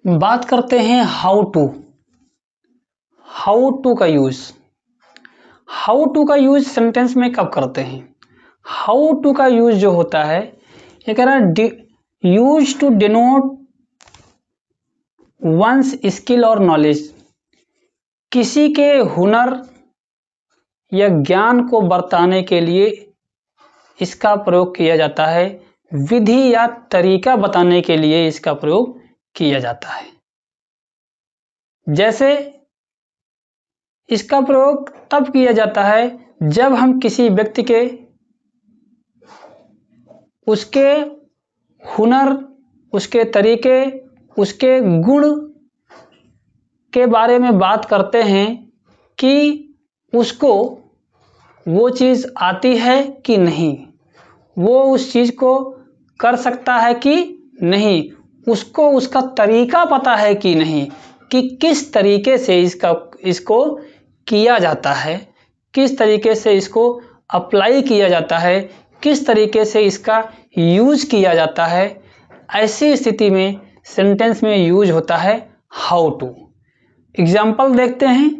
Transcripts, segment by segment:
बात करते हैं हाउ टू का यूज। हाउ टू का यूज सेंटेंस में कब करते हैं? हाउ टू का यूज जो होता है, ये कह रहा है use to denote one's skill और नॉलेज। किसी के हुनर या ज्ञान को बरताने के लिए इसका प्रयोग किया जाता है। विधि या तरीका बताने के लिए इसका प्रयोग किया जाता है। जैसे इसका प्रयोग तब किया जाता है जब हम किसी व्यक्ति के उसके हुनर, उसके तरीके, उसके गुण के बारे में बात करते हैं कि उसको वो चीज़ आती है कि नहीं, वो उस चीज़ को कर सकता है कि नहीं, उसको उसका तरीका पता है कि नहीं, कि किस तरीके से इसको किया जाता है, किस तरीके से इसको अप्लाई किया जाता है, किस तरीके से इसका यूज किया जाता है। ऐसी स्थिति में सेंटेंस में यूज होता है हाउ टू। एग्जाम्पल देखते हैं।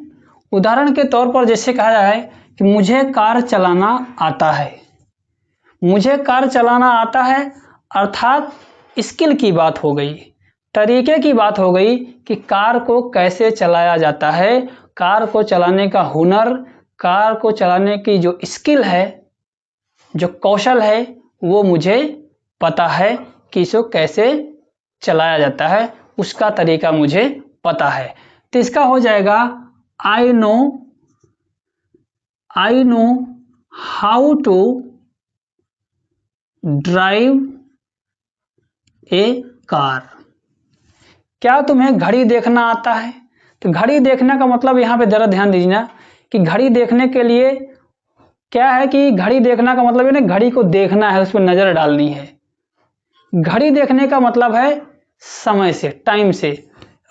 उदाहरण के तौर पर जैसे कहा जाए कि मुझे कार चलाना आता है। मुझे कार चलाना आता है अर्थात स्किल की बात हो गई, तरीके की बात हो गई कि कार को कैसे चलाया जाता है, कार को चलाने का हुनर, कार को चलाने की जो स्किल है, जो कौशल है, वो मुझे पता है कि इसको कैसे चलाया जाता है, उसका तरीका मुझे पता है। तो इसका हो जाएगा I know how to drive a car. क्या तुम्हें घड़ी देखना आता है? तो घड़ी देखने का मतलब यहाँ पे जरा ध्यान दीजिए ना कि घड़ी देखने के लिए क्या है कि घड़ी देखना का मतलब है ना, घड़ी को देखना है, उस पर नजर डालनी है। घड़ी देखने का मतलब है समय से, टाइम से,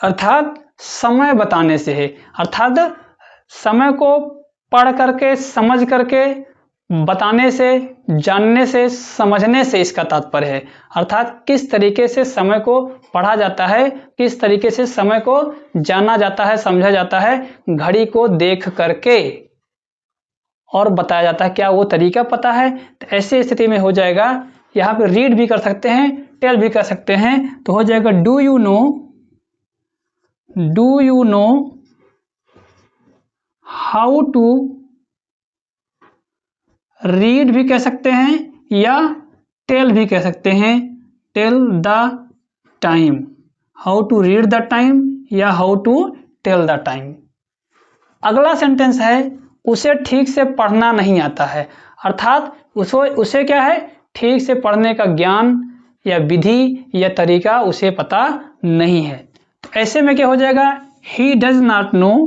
अर्थात समय बताने से है, अर्थात समय को पढ़ करके, समझ करके, बताने से, जानने से, समझने से इसका तात्पर्य है। अर्थात किस तरीके से समय को पढ़ा जाता है, किस तरीके से समय को जाना जाता है, समझा जाता है, घड़ी को देख करके और बताया जाता है। क्या वो तरीका पता है? तो ऐसी स्थिति में हो जाएगा, यहाँ पे रीड भी कर सकते हैं, टेल भी कर सकते हैं, तो हो जाएगा do you know how to. Read भी कह सकते हैं या टेल भी कह सकते हैं, tell the time. How to read the time या how to tell the time. अगला सेंटेंस है उसे ठीक से पढ़ना नहीं आता है, अर्थात उसे क्या है, ठीक से पढ़ने का ज्ञान या विधि या तरीका उसे पता नहीं है। तो ऐसे में क्या हो जाएगा, he does not know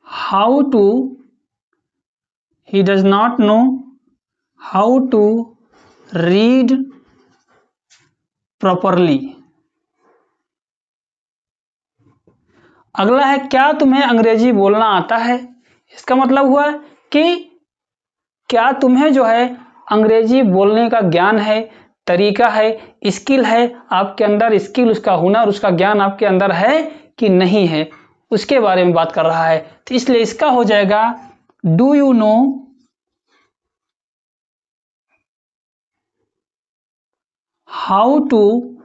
how to read properly. अगला है क्या तुम्हें अंग्रेजी बोलना आता है? इसका मतलब हुआ कि क्या तुम्हें जो है अंग्रेजी बोलने का ज्ञान है, तरीका है, स्किल है, आपके अंदर स्किल, उसका हुनर, उसका ज्ञान आपके अंदर है कि नहीं है, उसके बारे में बात कर रहा है। तो इसलिए इसका हो जाएगा do you know how to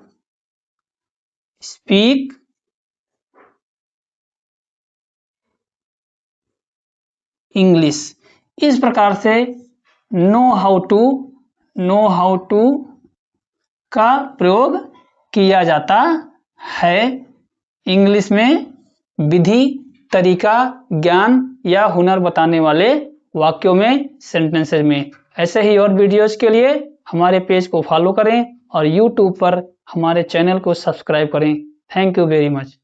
speak English. इस प्रकार से नो हाउ टू का प्रयोग किया जाता है इंग्लिश में विधि, तरीका, ज्ञान या हुनर बताने वाले वाक्यों में, सेंटेंसेस में। ऐसे ही और वीडियोस के लिए हमारे पेज को फॉलो करें और YouTube पर हमारे चैनल को सब्सक्राइब करें। Thank you very much.